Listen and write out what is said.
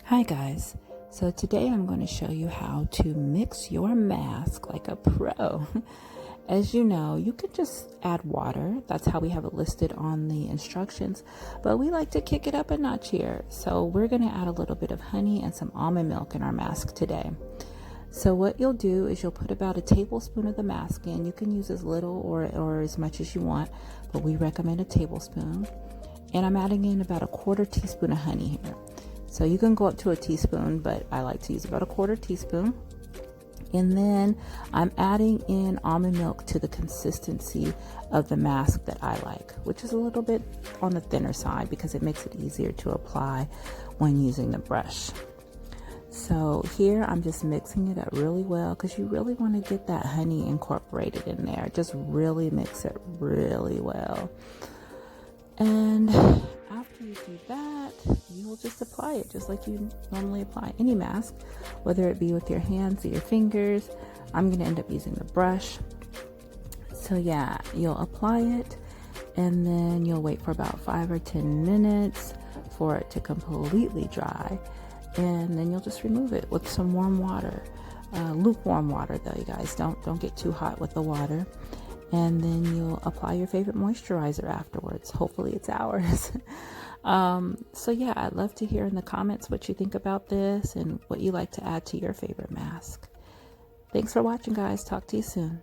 Hi guys, so today I'm going to show you how to mix your mask like a pro. As you know, you can just add water. That's how we have it listed on the instructions, but we like to kick it up a notch here. So we're going to add a little bit of honey and some almond milk in our mask today. So what you'll do is you'll put about a tablespoon of the mask in. You can use as little or as much as you want, but we recommend a tablespoon. And I'm adding in about a quarter teaspoon of honey here. So you can go up to a teaspoon, but I like to use about a quarter teaspoon. And then I'm adding in almond milk to the consistency of the mask that I like, which is a little bit on the thinner side because it makes it easier to apply when using the brush. So here I'm just mixing it up really well because you really want to get that honey incorporated in there. Just really mix it really well. And after you do that, you will just apply it just like you normally apply any mask, whether it be with your hands or your fingers. I'm going to end up using the brush. So yeah, you'll apply it and then you'll wait for about 5 or 10 minutes for it to completely dry. And then you'll just remove it with some warm water, lukewarm water though, you guys. Don't get too hot with the water. And then you'll apply your favorite moisturizer afterwards. Hopefully it's ours. So yeah, I'd love to hear in the comments what you think about this and what you like to add to your favorite mask. Thanks for watching, guys. Talk to you soon.